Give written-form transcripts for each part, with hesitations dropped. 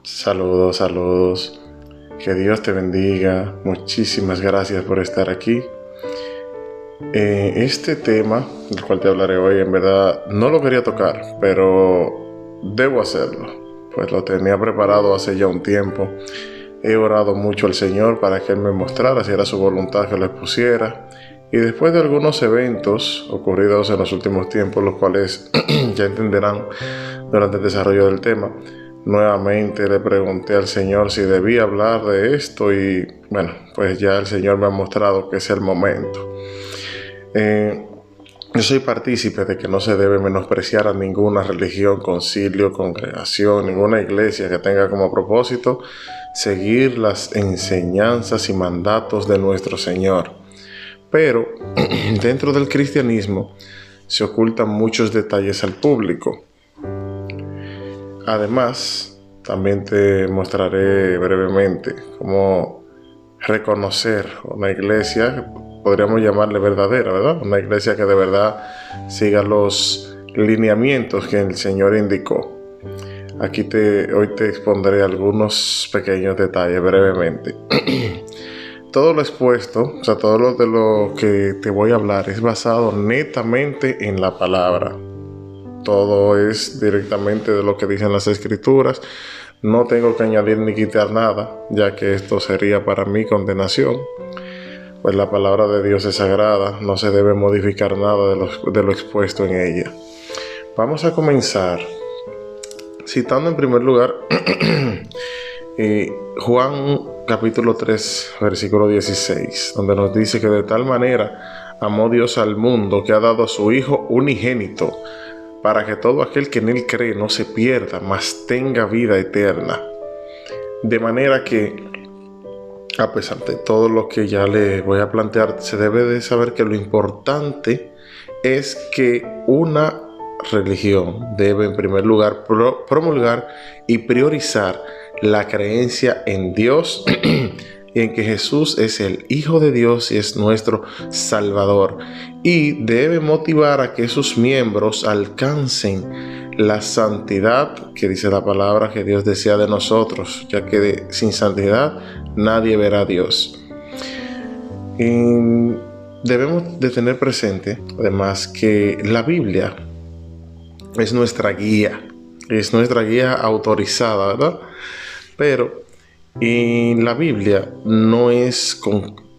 Saludos, saludos. Que Dios te bendiga. Muchísimas gracias por estar aquí. Este tema del cual te hablaré hoy, en verdad, no lo quería tocar, pero debo hacerlo, pues lo tenía preparado hace ya un tiempo. He orado mucho al Señor para que Él me mostrara si era su voluntad que lo expusiera. Y después de algunos eventos ocurridos en los últimos tiempos, los cuales ya entenderán durante el desarrollo del tema, nuevamente le pregunté al Señor si debía hablar de esto y bueno, pues ya el Señor me ha mostrado que es el momento. Yo soy partícipe de que no se debe menospreciar a ninguna religión, concilio, congregación, ninguna iglesia que tenga como propósito seguir las enseñanzas y mandatos de nuestro Señor. Pero dentro del cristianismo se ocultan muchos detalles al público. Además, también te mostraré brevemente cómo reconocer una iglesia, podríamos llamarle verdadera, ¿verdad? Una iglesia que de verdad siga los lineamientos que el Señor indicó. Hoy te expondré algunos pequeños detalles brevemente. Todo lo expuesto, o sea, todo lo de lo que te voy a hablar es basado netamente en la palabra. Todo es directamente de lo que dicen las Escrituras. No tengo que añadir ni quitar nada, ya que esto sería para mí condenación. Pues la palabra de Dios es sagrada, no se debe modificar nada de lo expuesto en ella. Vamos a comenzar citando en primer lugar Juan capítulo 3, versículo 16, donde nos dice que de tal manera amó Dios al mundo que ha dado a su Hijo unigénito, para que todo aquel que en Él cree no se pierda, mas tenga vida eterna. De manera que, a pesar de todo lo que ya le voy a plantear, se debe de saber que lo importante es que una religión debe en primer lugar promulgar y priorizar la creencia en Dios y en que Jesús es el Hijo de Dios y es nuestro Salvador, y debe motivar a que sus miembros alcancen la santidad que dice la palabra que Dios desea de nosotros, ya que sin santidad nadie verá a Dios. Y debemos de tener presente además que la Biblia es nuestra guía autorizada, ¿verdad? Pero en la Biblia no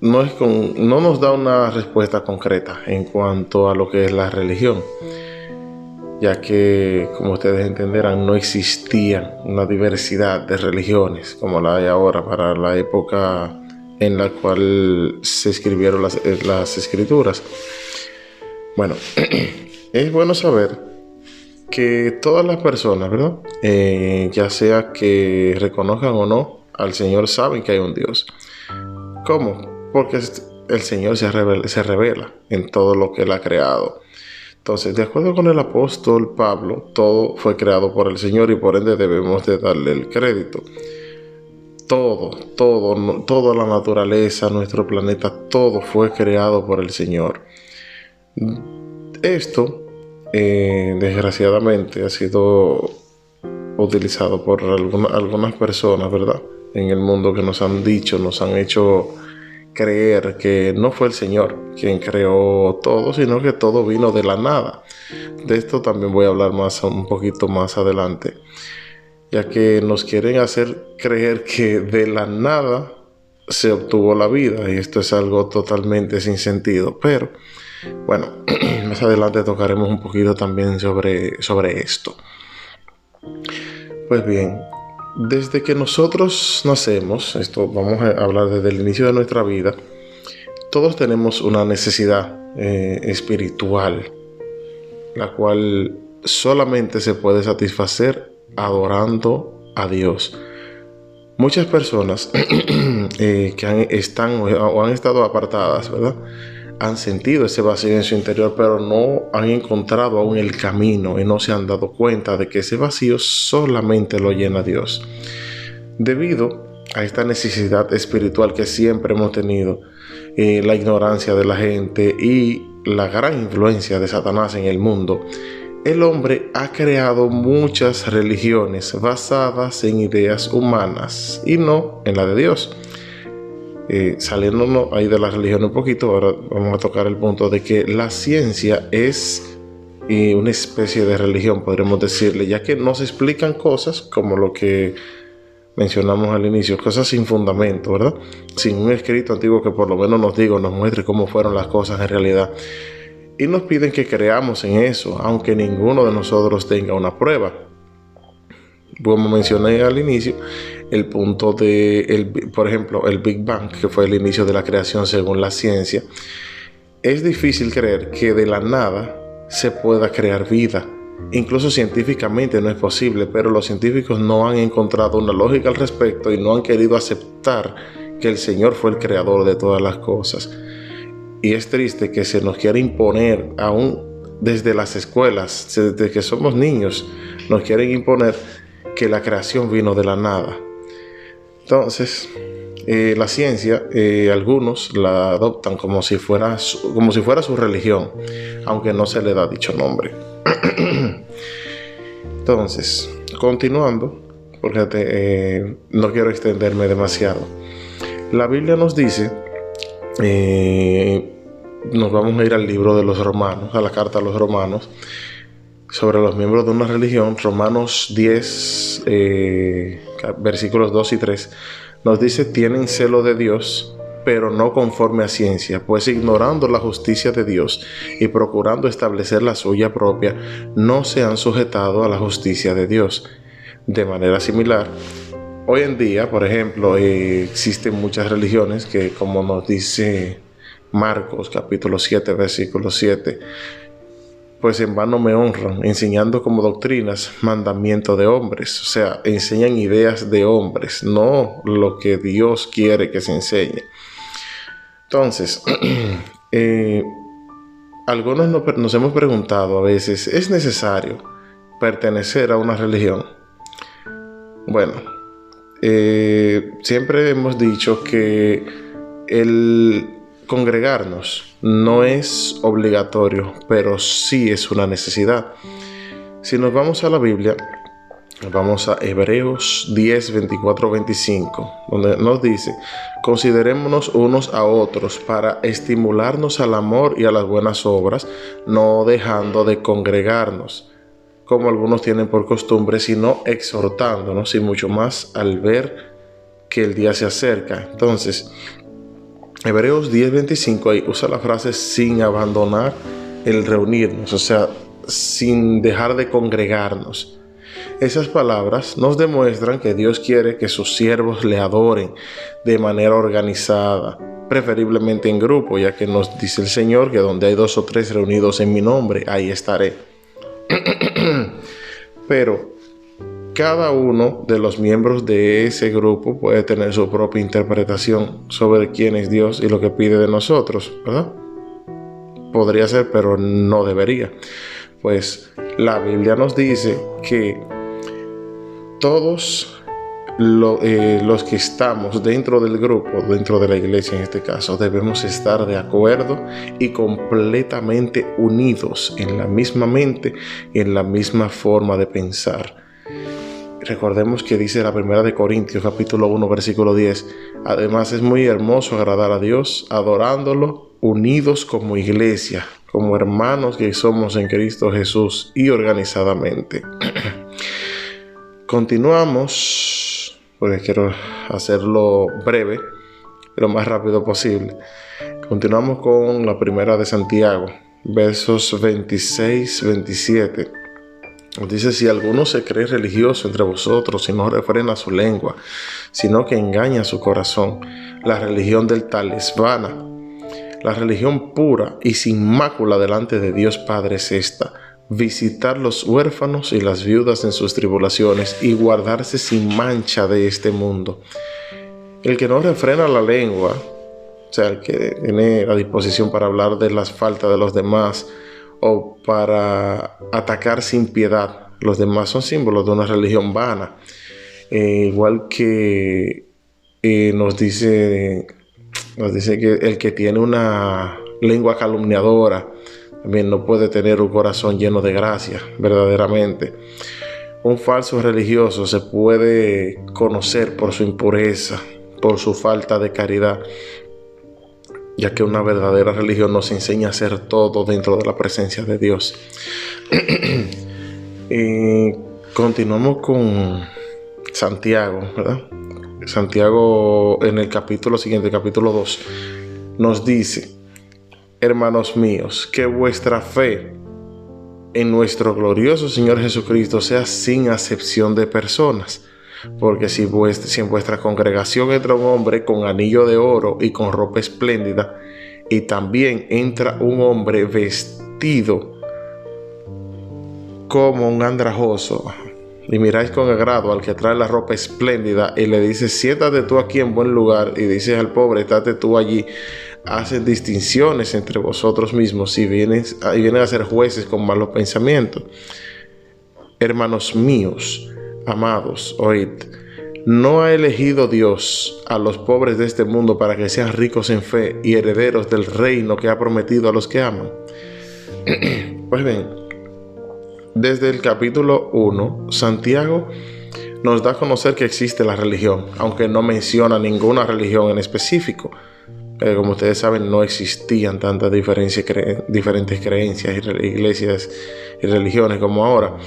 nos da una respuesta concreta en cuanto a lo que es la religión, ya que, como ustedes entenderán, no existía una diversidad de religiones como la hay ahora para la época en la cual se escribieron las escrituras. Bueno, es bueno saber que todas las personas, ¿verdad? Ya sea que reconozcan o no al Señor, saben que hay un Dios. ¿Cómo? Porque el Señor se revela en todo lo que Él ha creado. Entonces, de acuerdo con el apóstol Pablo, todo fue creado por el Señor y por ende debemos de darle el crédito. Toda la naturaleza, nuestro planeta, todo fue creado por el Señor. Esto desgraciadamente ha sido utilizado por algunas personas, ¿verdad?, en el mundo, que nos han hecho creer que no fue el Señor quien creó todo, sino que todo vino de la nada. De esto también voy a hablar un poquito más adelante, ya que nos quieren hacer creer que de la nada se obtuvo la vida, y esto es algo totalmente sin sentido. Pero bueno, más adelante tocaremos un poquito también sobre esto. Pues bien, desde que nosotros nacemos, esto vamos a hablar desde el inicio de nuestra vida, todos tenemos una necesidad espiritual, la cual solamente se puede satisfacer adorando a Dios. Muchas personas que están o han estado apartadas, ¿verdad?, han sentido ese vacío en su interior, pero no han encontrado aún el camino y no se han dado cuenta de que ese vacío solamente lo llena Dios. Debido a esta necesidad espiritual que siempre hemos tenido, la ignorancia de la gente y la gran influencia de Satanás en el mundo, el hombre ha creado muchas religiones basadas en ideas humanas y no en la de Dios. Saliéndonos ahí de la religión un poquito, ahora vamos a tocar el punto de que la ciencia es una especie de religión, podríamos decirle, ya que nos explican cosas como lo que mencionamos al inicio, cosas sin fundamento, ¿verdad? Sin un escrito antiguo que por lo menos nos diga, nos muestre cómo fueron las cosas en realidad. Y nos piden que creamos en eso, aunque ninguno de nosotros tenga una prueba. Como mencioné al inicio, el punto por ejemplo, el Big Bang, que fue el inicio de la creación según la ciencia, es difícil creer que de la nada se pueda crear vida. Incluso científicamente no es posible, pero los científicos no han encontrado una lógica al respecto y no han querido aceptar que el Señor fue el creador de todas las cosas. Y es triste que se nos quiera imponer, aún desde las escuelas, desde que somos niños, nos quieren imponer que la creación vino de la nada. Entonces, la ciencia, algunos la adoptan como si fuera su religión, aunque no se le da dicho nombre. Entonces, continuando, porque no quiero extenderme demasiado. La Biblia nos dice, nos vamos a ir al libro de los Romanos, a la carta a los Romanos, sobre los miembros de una religión. Romanos 10, versículos 2 y 3, nos dice: tienen celo de Dios, pero no conforme a ciencia, pues ignorando la justicia de Dios y procurando establecer la suya propia, no se han sujetado a la justicia de Dios. De manera similar, hoy en día, por ejemplo, existen muchas religiones que, como nos dice Marcos capítulo 7, versículo 7, pues en vano me honran, enseñando como doctrinas mandamientos de hombres. O sea, enseñan ideas de hombres, no lo que Dios quiere que se enseñe. Entonces, algunos nos hemos preguntado a veces, ¿es necesario pertenecer a una religión? Bueno, siempre hemos dicho que el congregarnos no es obligatorio, pero sí es una necesidad. Si nos vamos a la Biblia, vamos a Hebreos 10, 24, 25, donde nos dice: considerémonos unos a otros para estimularnos al amor y a las buenas obras, no dejando de congregarnos, como algunos tienen por costumbre, sino exhortándonos, y mucho más al ver que el día se acerca. Entonces, Hebreos 10:25 ahí usa la frase sin abandonar el reunirnos, o sea, sin dejar de congregarnos. Esas palabras nos demuestran que Dios quiere que sus siervos le adoren de manera organizada, preferiblemente en grupo, ya que nos dice el Señor que donde hay 2 o 3 reunidos en mi nombre, ahí estaré. Pero cada uno de los miembros de ese grupo puede tener su propia interpretación sobre quién es Dios y lo que pide de nosotros, ¿verdad? Podría ser, pero no debería. Pues la Biblia nos dice que todos los que estamos dentro del grupo, dentro de la iglesia en este caso, debemos estar de acuerdo y completamente unidos en la misma mente y en la misma forma de pensar. Recordemos que dice la primera de Corintios capítulo 1 versículo 10: además es muy hermoso agradar a Dios adorándolo unidos como iglesia, como hermanos que somos en Cristo Jesús y organizadamente. Continuamos, porque quiero hacerlo breve, lo más rápido posible. Continuamos con la primera de Santiago, versos 26-27. Dice: si alguno se cree religioso entre vosotros y no refrena su lengua, sino que engaña su corazón, la religión del tal es vana. La religión pura y sin mácula delante de Dios Padre es esta: visitar los huérfanos y las viudas en sus tribulaciones y guardarse sin mancha de este mundo. El que no refrena la lengua, o sea, el que tiene la disposición para hablar de las faltas de los demás o para atacar sin piedad los demás, son símbolos de una religión vana. Igual que nos dice que el que tiene una lengua calumniadora también no puede tener un corazón lleno de gracia, verdaderamente. Un falso religioso se puede conocer por su impureza, por su falta de caridad, ya que una verdadera religión nos enseña a hacer todo dentro de la presencia de Dios. Y continuamos con Santiago, ¿verdad? Santiago en el capítulo siguiente, capítulo 2, nos dice: hermanos míos, que vuestra fe en nuestro glorioso Señor Jesucristo sea sin acepción de personas. Porque si en vuestra congregación entra un hombre con anillo de oro y con ropa espléndida, y también entra un hombre vestido como un andrajoso, y miráis con agrado al que trae la ropa espléndida y le dices: siéntate tú aquí en buen lugar, y dices al pobre: estate tú allí, hacen distinciones entre vosotros mismos y vienen a ser jueces con malos pensamientos. Hermanos míos, amados, oíd: ¿no ha elegido Dios a los pobres de este mundo para que sean ricos en fe y herederos del reino que ha prometido a los que aman? Pues bien, desde el capítulo 1, Santiago nos da a conocer que existe la religión, aunque no menciona ninguna religión en específico. Como ustedes saben, no existían tantas diferentes creencias, iglesias y religiones como ahora.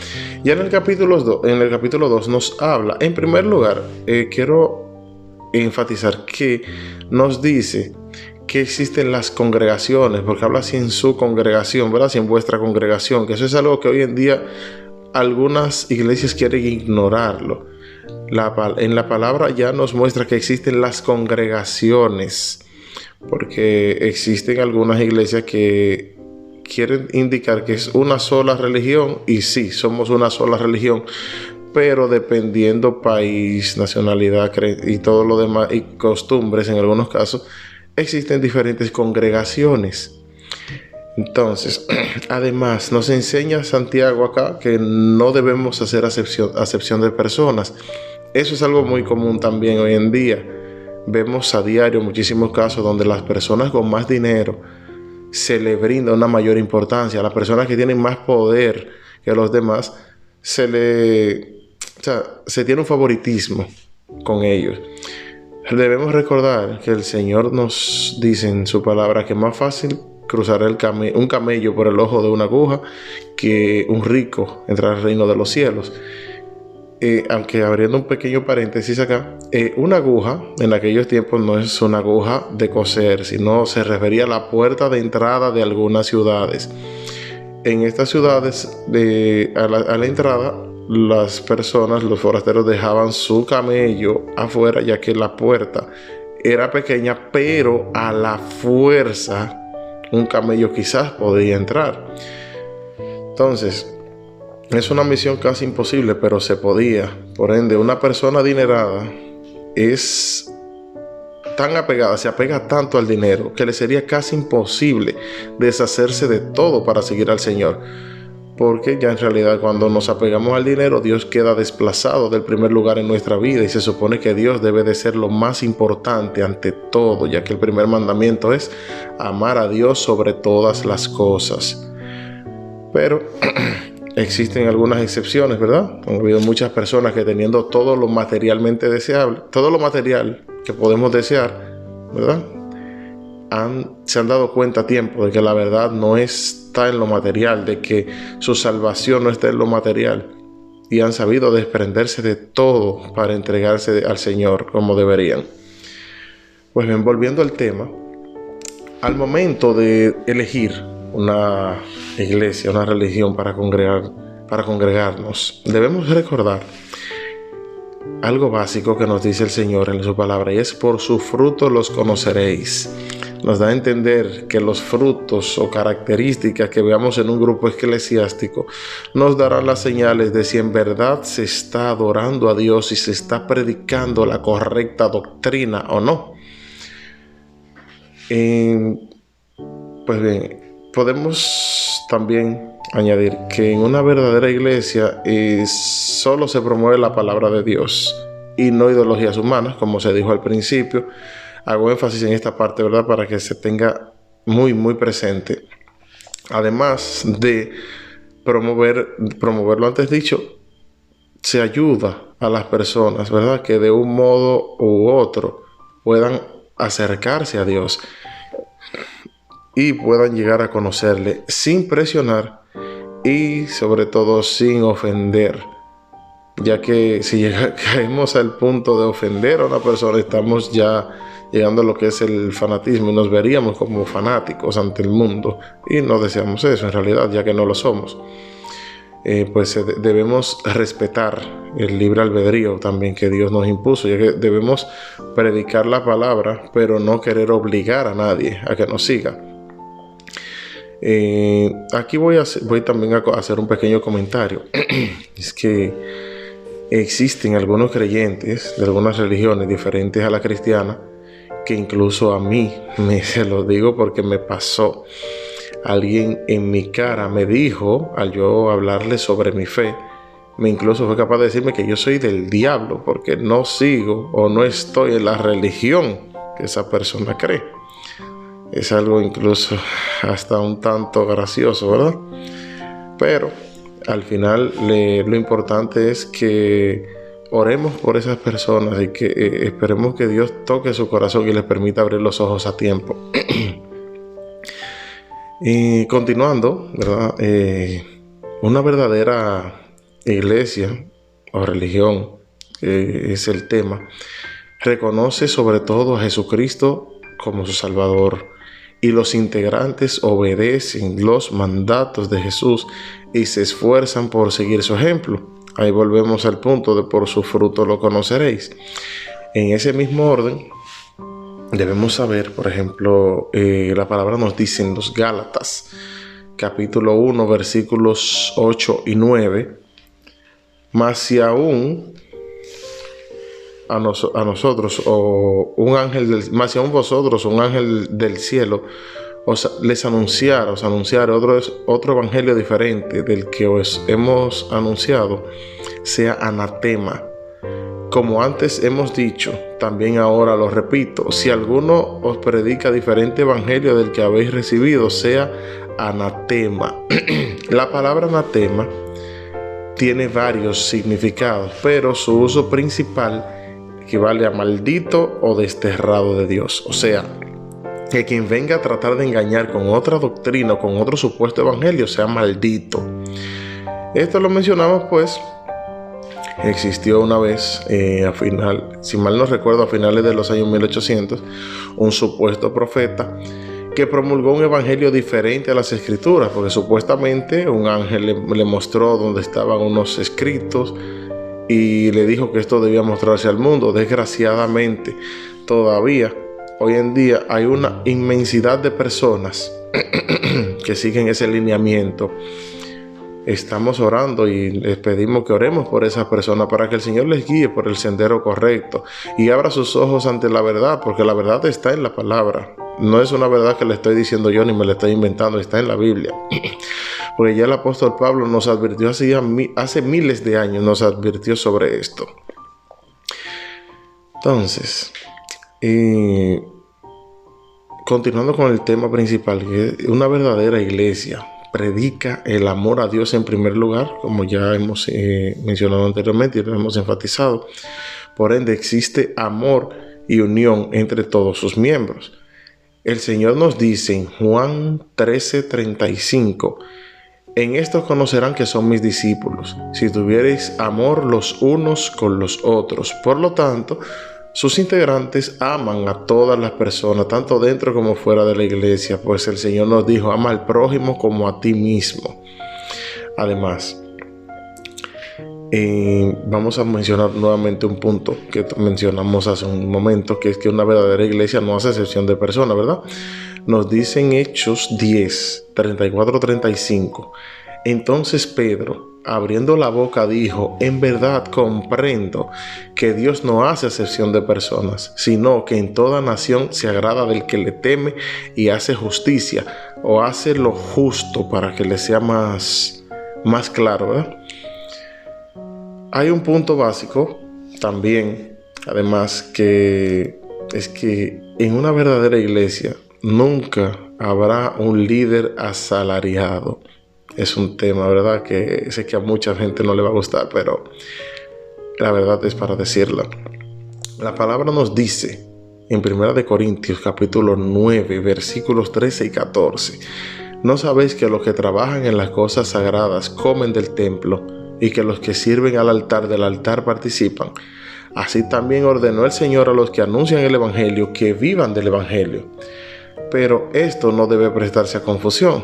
Ya en el capítulo 2 nos habla, en primer lugar, quiero enfatizar que nos dice que existen las congregaciones, porque habla así: en su congregación, ¿verdad? Así en vuestra congregación, que eso es algo que hoy en día algunas iglesias quieren ignorarlo. En la palabra ya nos muestra que existen las congregaciones, porque existen algunas iglesias que quieren indicar que es una sola religión, y sí, somos una sola religión, pero dependiendo país, nacionalidad y todo lo demás, y costumbres en algunos casos, existen diferentes congregaciones. Entonces, además, nos enseña Santiago acá que no debemos hacer acepción de personas. Eso es algo muy común también hoy en día. Vemos a diario muchísimos casos donde las personas con más dinero se le brinda una mayor importancia. A las personas que tienen más poder que los demás se tiene un favoritismo con ellos. Debemos recordar que el Señor nos dice en su palabra que es más fácil cruzar un camello por el ojo de una aguja que un rico entrar al reino de los cielos. Aunque abriendo un pequeño paréntesis acá, una aguja en aquellos tiempos no es una aguja de coser, sino se refería a la puerta de entrada de algunas ciudades. En estas ciudades, a la entrada, las personas, los forasteros, dejaban su camello afuera, ya que la puerta era pequeña, pero a la fuerza un camello quizás podía entrar. Entonces, es una misión casi imposible, pero se podía. Por ende, una persona adinerada es tan apegada, se apega tanto al dinero, que le sería casi imposible deshacerse de todo para seguir al Señor. Porque ya en realidad, cuando nos apegamos al dinero, Dios queda desplazado del primer lugar en nuestra vida, y se supone que Dios debe de ser lo más importante ante todo, ya que el primer mandamiento es amar a Dios sobre todas las cosas. Pero existen algunas excepciones, ¿verdad? Han habido muchas personas que, teniendo todo lo materialmente deseable, todo lo material que podemos desear, ¿verdad?, se han dado cuenta a tiempo de que la verdad no está en lo material, de que su salvación no está en lo material, y han sabido desprenderse de todo para entregarse al Señor como deberían. Pues bien, volviendo al tema, al momento de elegir una iglesia, una religión para congregarnos, debemos recordar algo básico que nos dice el Señor en su palabra, y es: por sus frutos los conoceréis. Nos da a entender que los frutos o características que veamos en un grupo eclesiástico nos darán las señales de si en verdad se está adorando a Dios y se está predicando la correcta doctrina o no. Pues bien, podemos también añadir que en una verdadera iglesia solo se promueve la palabra de Dios y no ideologías humanas, como se dijo al principio. Hago énfasis en esta parte, ¿verdad?, para que se tenga muy, muy presente. Además de promover lo antes dicho, se ayuda a las personas, ¿verdad?, que de un modo u otro puedan acercarse a Dios y puedan llegar a conocerle sin presionar y sobre todo sin ofender, ya que si caemos al punto de ofender a una persona, estamos ya llegando a lo que es el fanatismo y nos veríamos como fanáticos ante el mundo, y no deseamos eso en realidad, ya que no lo somos. Pues debemos respetar el libre albedrío también que Dios nos impuso, ya que debemos predicar la palabra, pero no querer obligar a nadie a que nos siga. Aquí voy también a hacer un pequeño comentario. Es que existen algunos creyentes de algunas religiones diferentes a la cristiana, que incluso a mí, se lo digo porque me pasó. Alguien en mi cara me dijo, al yo hablarle sobre mi fe, me incluso fue capaz de decirme que yo soy del diablo porque no sigo o no estoy en la religión que esa persona cree. Es algo incluso hasta un tanto gracioso, ¿verdad? Pero al final lo importante es que oremos por esas personas y que esperemos que Dios toque su corazón y les permita abrir los ojos a tiempo. Y continuando, ¿verdad? Una verdadera iglesia o religión, es el tema, reconoce sobre todo a Jesucristo como su Salvador, y los integrantes obedecen los mandatos de Jesús y se esfuerzan por seguir su ejemplo. Ahí volvemos al punto de por su fruto lo conoceréis. En ese mismo orden, debemos saber, por ejemplo, la palabra nos dice en los Gálatas, capítulo 1, versículos 8 y 9, mas si aún a nosotros, o un ángel más si aún vosotros, un ángel del cielo, les anunciara otro evangelio diferente del que os hemos anunciado, sea anatema. Como antes hemos dicho, también ahora lo repito, si alguno os predica diferente evangelio del que habéis recibido, sea anatema. La palabra anatema tiene varios significados, pero su uso principal equivale a maldito o desterrado de Dios. O sea, que quien venga a tratar de engañar con otra doctrina o con otro supuesto evangelio sea maldito. Esto lo mencionamos pues existió una vez, si mal no recuerdo, a finales de los años 1800, un supuesto profeta que promulgó un evangelio diferente a las escrituras, porque supuestamente un ángel le mostró dónde estaban unos escritos y le dijo que esto debía mostrarse al mundo. Desgraciadamente, todavía hoy en día hay una inmensidad de personas que siguen ese lineamiento. Estamos orando y les pedimos que oremos por esas personas para que el Señor les guíe por el sendero correcto y abra sus ojos ante la verdad, porque la verdad está en la palabra. No es una verdad que le estoy diciendo yo ni me la estoy inventando, está en la Biblia. Porque ya el apóstol Pablo nos advirtió hace miles de años, nos advirtió sobre esto. Entonces, continuando con el tema principal, que es una verdadera iglesia predica el amor a Dios en primer lugar, como ya hemos mencionado anteriormente y lo hemos enfatizado. Por ende, existe amor y unión entre todos sus miembros. El Señor nos dice en Juan 13:35, en esto conocerán que son mis discípulos, si tuviereis amor los unos con los otros. Por lo tanto, sus integrantes aman a todas las personas, tanto dentro como fuera de la iglesia, pues el Señor nos dijo, ama al prójimo como a ti mismo. Además, vamos a mencionar nuevamente un punto que mencionamos hace un momento, que es que una verdadera iglesia no hace excepción de personas, ¿verdad? Nos dice en Hechos 10, 34-35, entonces Pedro, abriendo la boca, dijo, en verdad comprendo que Dios no hace excepción de personas, sino que en toda nación se agrada del que le teme y hace justicia, o hace lo justo, para que le sea más claro, ¿verdad? Hay un punto básico también, además, que es que en una verdadera iglesia nunca habrá un líder asalariado. Es un tema, ¿verdad?, que sé que a mucha gente no le va a gustar, pero la verdad es para decirla. La palabra nos dice en 1 Corintios capítulo 9, versículos 13 y 14: ¿no sabéis que los que trabajan en las cosas sagradas comen del templo, y que los que sirven al altar del altar participan? Así también ordenó el Señor a los que anuncian el Evangelio que vivan del Evangelio. Pero esto no debe prestarse a confusión,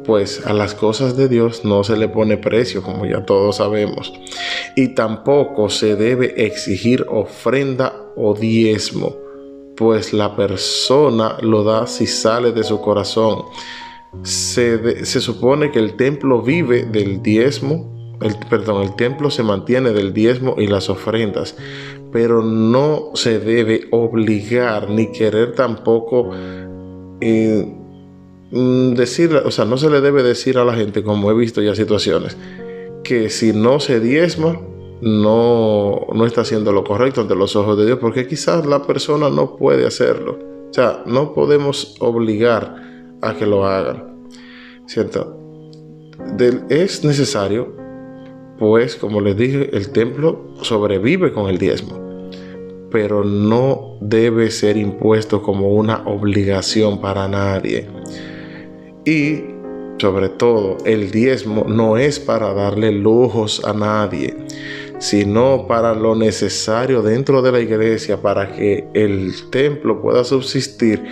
pues a las cosas de Dios no se le pone precio, como ya todos sabemos, y tampoco se debe exigir ofrenda o diezmo, pues la persona lo da si sale de su corazón. Se supone que el templo vive del diezmo, el templo se mantiene del diezmo y las ofrendas, pero no se debe obligar ni querer tampoco decir, o sea, no se le debe decir a la gente, como he visto ya situaciones, que si no se diezma, no está haciendo lo correcto ante los ojos de Dios, porque quizás la persona no puede hacerlo. O sea, no podemos obligar a que lo hagan, ¿cierto? Es necesario, pues, como les dije, el templo sobrevive con el diezmo, pero no debe ser impuesto como una obligación para nadie. Y sobre todo, el diezmo no es para darle lujos a nadie, sino para lo necesario dentro de la iglesia para que el templo pueda subsistir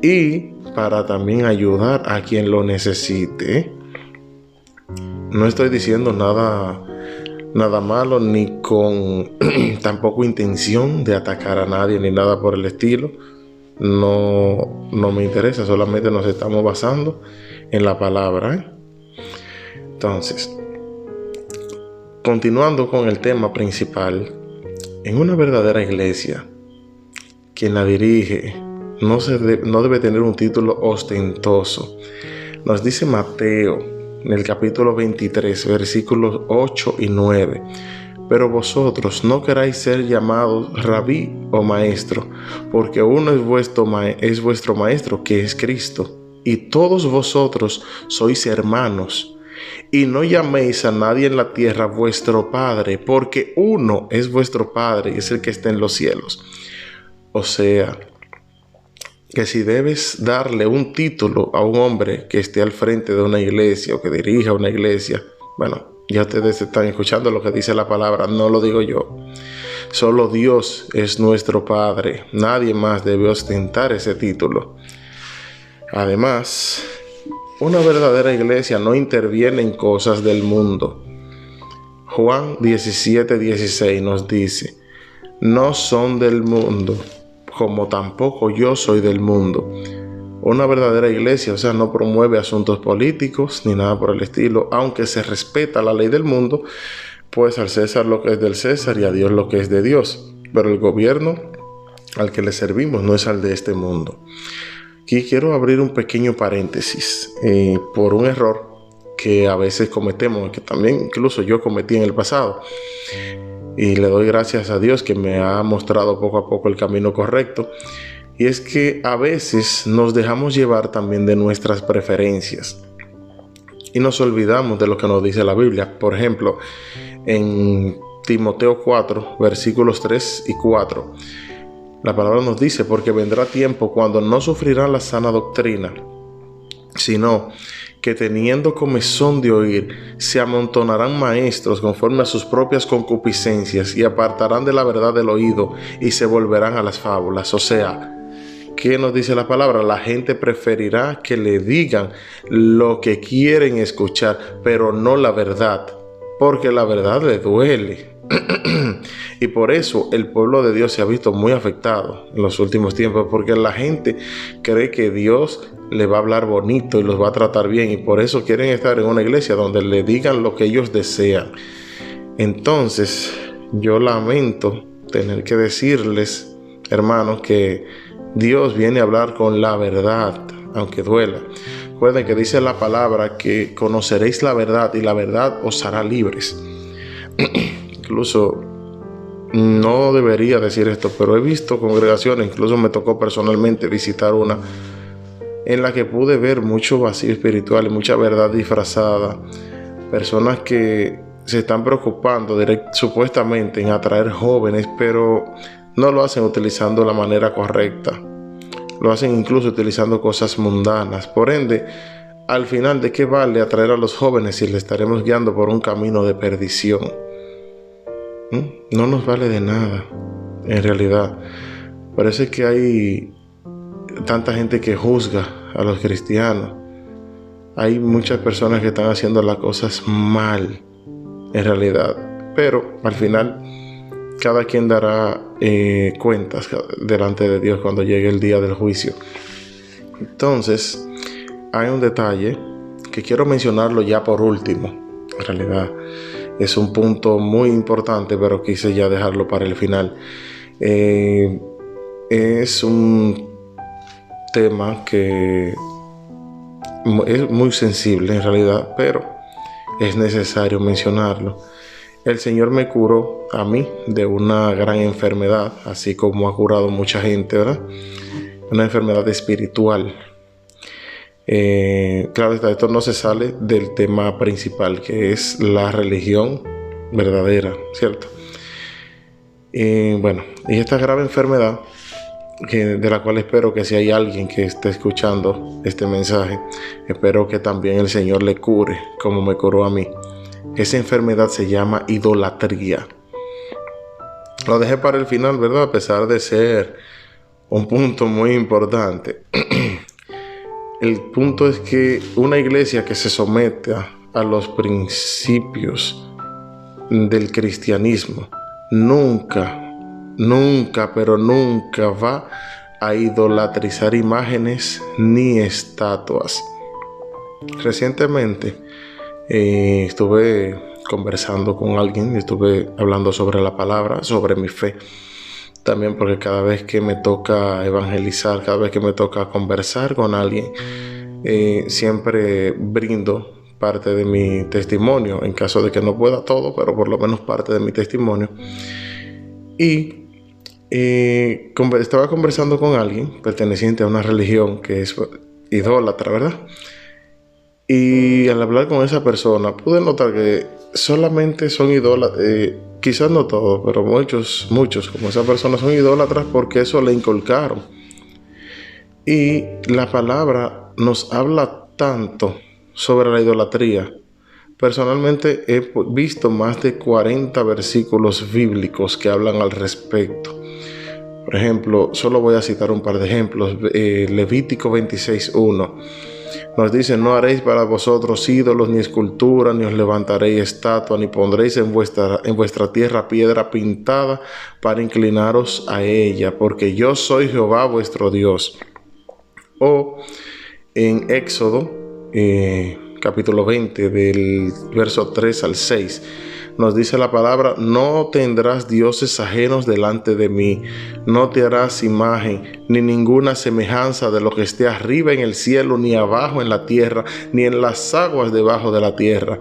y para también ayudar a quien lo necesite. No estoy diciendo nada malo, ni con tampoco intención de atacar a nadie ni nada por el estilo. No me interesa, solamente nos estamos basando en la palabra, Entonces, continuando con el tema principal, en una verdadera iglesia, quien la dirige no debe tener un título ostentoso. Nos dice Mateo en el capítulo 23, versículos 8 y 9: pero vosotros no queráis ser llamados rabí o maestro, porque uno es vuestro maestro, que es Cristo, y todos vosotros sois hermanos. Y no llaméis a nadie en la tierra vuestro Padre, porque uno es vuestro Padre, y es el que está en los cielos. O sea, que si debes darle un título a un hombre que esté al frente de una iglesia o que dirija una iglesia, bueno, ya ustedes están escuchando lo que dice la palabra, no lo digo yo. Solo Dios es nuestro Padre, nadie más debe ostentar ese título. Además, una verdadera iglesia no interviene en cosas del mundo. Juan 17:16 nos dice: no son del mundo, como tampoco yo soy del mundo. Una verdadera iglesia, o sea, no promueve asuntos políticos ni nada por el estilo, aunque se respeta la ley del mundo, pues al César lo que es del César y a Dios lo que es de Dios. Pero el gobierno al que le servimos no es al de este mundo. Aquí quiero abrir un pequeño paréntesis por un error que a veces cometemos, que también incluso yo cometí en el pasado. Y le doy gracias a Dios que me ha mostrado poco a poco el camino correcto. Y es que a veces nos dejamos llevar también de nuestras preferencias y nos olvidamos de lo que nos dice la Biblia. Por ejemplo, en Timoteo 4, versículos 3 y 4, la palabra nos dice: porque vendrá tiempo cuando no sufrirán la sana doctrina, sino que teniendo comezón de oír, se amontonarán maestros conforme a sus propias concupiscencias, y apartarán de la verdad del oído y se volverán a las fábulas. O sea, ¿qué nos dice la palabra? La gente preferirá que le digan lo que quieren escuchar, pero no la verdad, porque la verdad le duele. Y por eso el pueblo de Dios se ha visto muy afectado en los últimos tiempos, porque la gente cree que Dios le va a hablar bonito y los va a tratar bien, y por eso quieren estar en una iglesia donde le digan lo que ellos desean. Entonces, yo lamento tener que decirles, hermanos, que Dios viene a hablar con la verdad, aunque duela. Recuerden que dice la palabra que conoceréis la verdad y la verdad os hará libres. Incluso no debería decir esto, pero he visto congregaciones, incluso me tocó personalmente visitar una en la que pude ver mucho vacío espiritual y mucha verdad disfrazada. Personas que se están preocupando supuestamente en atraer jóvenes, pero no lo hacen utilizando la manera correcta. Lo hacen incluso utilizando cosas mundanas. Por ende, al final, ¿de qué vale atraer a los jóvenes si le estaremos guiando por un camino de perdición? No nos vale de nada, en realidad. Parece que hay tanta gente que juzga a los cristianos. Hay muchas personas que están haciendo las cosas mal, en realidad. Pero al final, cada quien dará cuentas delante de Dios cuando llegue el día del juicio. Entonces, hay un detalle que quiero mencionarlo ya por último. En realidad, es un punto muy importante, pero quise ya dejarlo para el final. Es un tema que es muy sensible en realidad, pero es necesario mencionarlo. El Señor me curó a mí de una gran enfermedad, así como ha curado mucha gente, ¿verdad? Una enfermedad espiritual. Claro, esto no se sale del tema principal, que es la religión verdadera, ¿cierto? Bueno, y esta grave enfermedad, de la cual espero que si hay alguien que esté escuchando este mensaje, espero que también el Señor le cure como me curó a mí. Esa enfermedad se llama idolatría. Lo dejé para el final, ¿verdad? A pesar de ser un punto muy importante. El punto es que una iglesia que se someta a los principios del cristianismo nunca, pero nunca va a idolatrizar imágenes ni estatuas. Recientemente estuve conversando con alguien, estuve hablando sobre la palabra, sobre mi fe. También porque cada vez que me toca evangelizar, cada vez que me toca conversar con alguien, siempre brindo parte de mi testimonio, en caso de que no pueda todo, pero por lo menos parte de mi testimonio. Y estaba conversando con alguien perteneciente a una religión que es idólatra, ¿verdad? Y al hablar con esa persona pude notar que solamente son idólatras, quizás no todos, pero muchos como esa persona son idólatras porque eso le inculcaron. Y la palabra nos habla tanto sobre la idolatría. Personalmente he visto más de 40 versículos bíblicos que hablan al respecto. Por ejemplo, solo voy a citar un par de ejemplos. Levítico 26:1 nos dice: no haréis para vosotros ídolos ni escultura, ni os levantaréis estatua, ni pondréis en vuestra tierra piedra pintada para inclinaros a ella, porque yo soy Jehová vuestro Dios. O en Éxodo capítulo 20 del verso 3 al 6 nos dice la palabra: no tendrás dioses ajenos delante de mí, no te harás imagen ni ninguna semejanza de lo que esté arriba en el cielo, ni abajo en la tierra, ni en las aguas debajo de la tierra.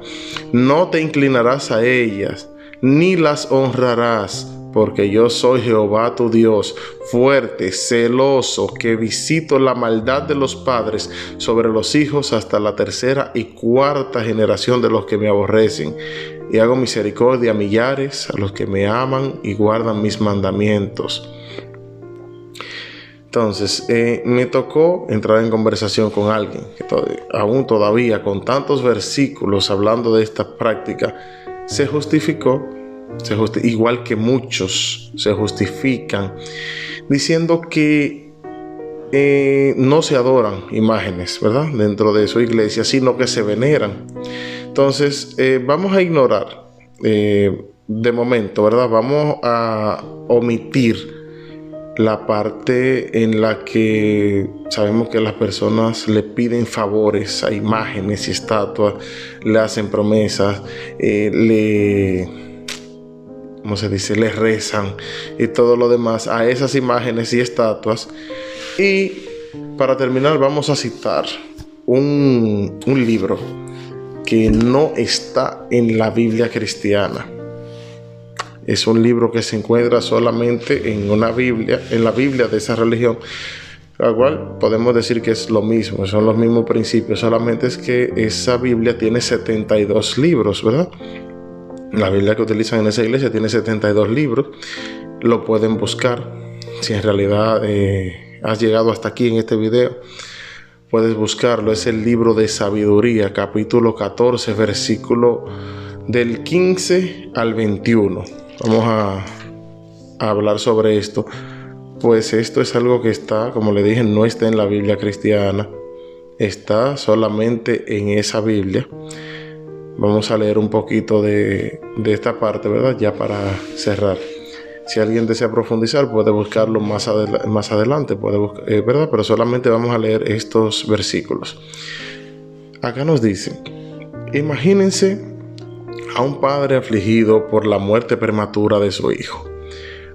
No te inclinarás a ellas, ni las honrarás, porque yo soy Jehová tu Dios, fuerte, celoso, que visito la maldad de los padres sobre los hijos hasta la tercera y cuarta generación de los que me aborrecen, y hago misericordia a millares, a los que me aman y guardan mis mandamientos. Entonces, me tocó entrar en conversación con alguien que aún todavía, con tantos versículos hablando de esta práctica, se justificó. Igual que muchos se justifican diciendo que no se adoran imágenes, ¿verdad?, dentro de su iglesia, sino que se veneran. Entonces, vamos a ignorar de momento, ¿verdad? Vamos a omitir la parte en la que sabemos que las personas le piden favores a imágenes y estatuas, le hacen promesas, le rezan y todo lo demás a esas imágenes y estatuas. Y para terminar, vamos a citar un libro que no está en la Biblia cristiana. Es un libro que se encuentra solamente en la Biblia de esa religión. la cual podemos decir que es lo mismo, son los mismos principios, solamente es que esa Biblia tiene 72 libros, ¿verdad? La Biblia que utilizan en esa iglesia tiene 72 libros, lo pueden buscar. Si en realidad has llegado hasta aquí en este video, puedes buscarlo. Es el libro de Sabiduría, capítulo 14, versículo del 15 al 21. Vamos a hablar sobre esto, pues esto es algo que está, como le dije, no está en la Biblia cristiana, está solamente en esa Biblia. Vamos a leer un poquito de esta parte, ¿verdad? Ya para cerrar. Si alguien desea profundizar, puede buscarlo más adelante, puede buscar, ¿verdad? Pero solamente vamos a leer estos versículos. Acá nos dice: imagínense a un padre afligido por la muerte prematura de su hijo.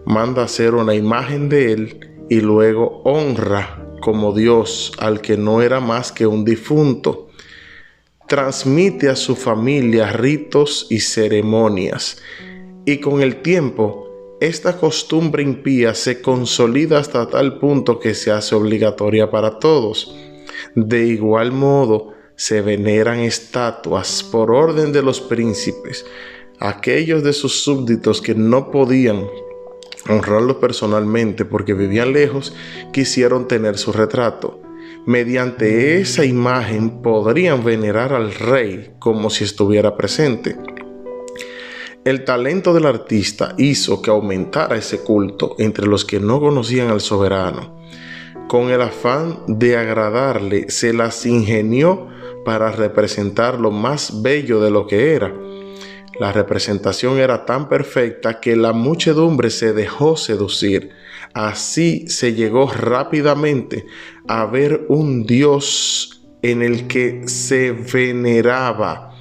Manda hacer una imagen de él y luego honra como Dios al que no era más que un difunto. Transmite a su familia ritos y ceremonias, y con el tiempo esta costumbre impía se consolida hasta tal punto que se hace obligatoria para todos. De igual modo, se veneran estatuas por orden de los príncipes. Aquellos de sus súbditos que no podían honrarlo personalmente porque vivían lejos, quisieron tener su retrato. Mediante esa imagen podrían venerar al rey como si estuviera presente. El talento del artista hizo que aumentara ese culto entre los que no conocían al soberano. Con el afán de agradarle, se las ingenió para representar lo más bello de lo que era. La representación era tan perfecta que la muchedumbre se dejó seducir. Así se llegó rápidamente a ver un Dios en el que se veneraba.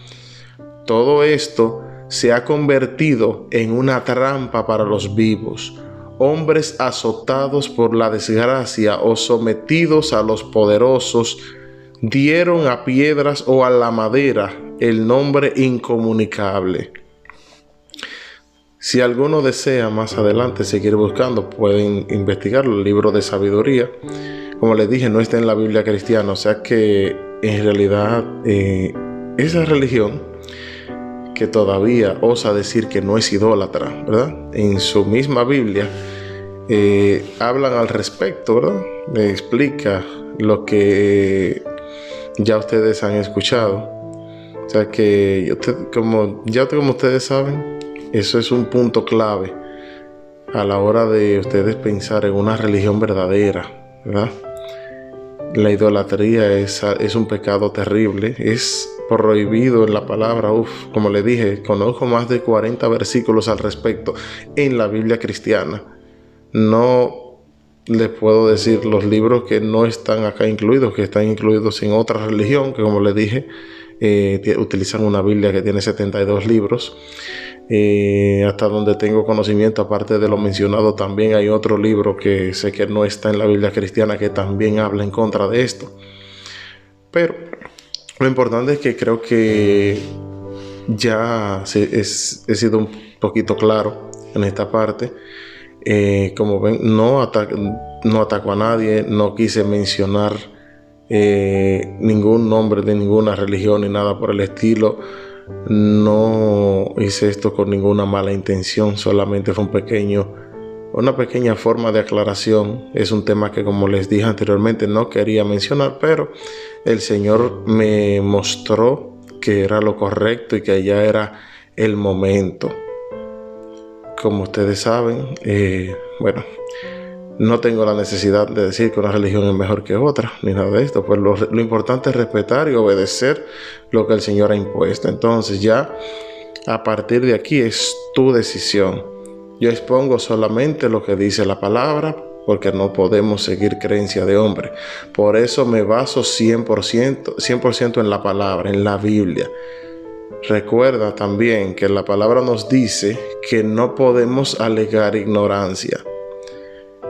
Todo esto se ha convertido en una trampa para los vivos. Hombres azotados por la desgracia o sometidos a los poderosos dieron a piedras o a la madera el nombre incomunicable. Si alguno desea más adelante seguir buscando, pueden investigarlo, el libro de Sabiduría. Como les dije, no está en la Biblia cristiana, o sea que en realidad esa religión que todavía osa decir que no es idólatra, ¿verdad? En su misma Biblia hablan al respecto, ¿verdad? Le explica lo que ya ustedes han escuchado. O sea que como ustedes saben, eso es un punto clave a la hora de ustedes pensar en una religión verdadera, ¿verdad? La idolatría es un pecado terrible, es prohibido en la palabra. Como le dije, conozco más de 40 versículos al respecto en la Biblia cristiana. No les puedo decir los libros que no están acá incluidos, que están incluidos en otra religión, que como les dije, utilizan una Biblia que tiene 72 libros. Hasta donde tengo conocimiento, aparte de lo mencionado, también hay otro libro que sé que no está en la Biblia cristiana que también habla en contra de esto. Pero lo importante es que creo que ya he sido un poquito claro en esta parte. Como ven, no ataco a nadie, no quise mencionar ningún nombre de ninguna religión ni nada por el estilo. No hice esto con ninguna mala intención, solamente fue una pequeña forma de aclaración. Es un tema que, como les dije anteriormente, no quería mencionar, pero el Señor me mostró que era lo correcto y que ya era el momento. Como ustedes saben, no tengo la necesidad de decir que una religión es mejor que otra, ni nada de esto. Pues lo importante es respetar y obedecer lo que el Señor ha impuesto. Entonces ya a partir de aquí es tu decisión. Yo expongo solamente lo que dice la palabra, porque no podemos seguir creencia de hombre. Por eso me baso 100% en la palabra, en la Biblia. Recuerda también que la palabra nos dice que no podemos alegar ignorancia.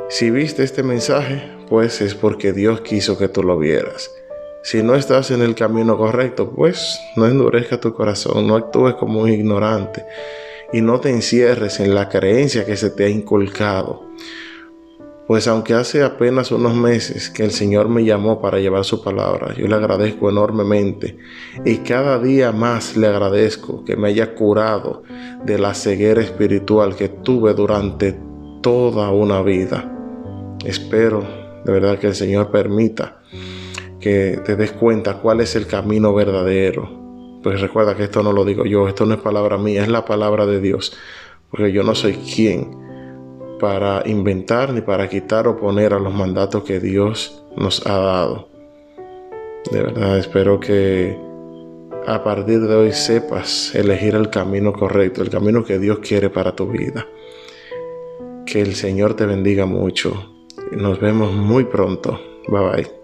Si viste este mensaje, pues es porque Dios quiso que tú lo vieras. Si no estás en el camino correcto, pues no endurezca tu corazón, no actúes como un ignorante y no te encierres en la creencia que se te ha inculcado. Pues aunque hace apenas unos meses que el Señor me llamó para llevar su palabra, yo le agradezco enormemente y cada día más le agradezco que me haya curado de la ceguera espiritual que tuve durante toda una vida. Espero de verdad que el Señor permita que te des cuenta cuál es el camino verdadero. Pues recuerda que esto no lo digo yo, esto no es palabra mía, es la palabra de Dios, porque yo no soy quien para inventar ni para quitar o poner a los mandatos que Dios nos ha dado. De verdad espero que a partir de hoy sepas elegir el camino correcto, el camino que Dios quiere para tu vida. Que el Señor te bendiga mucho. Nos vemos muy pronto. Bye bye.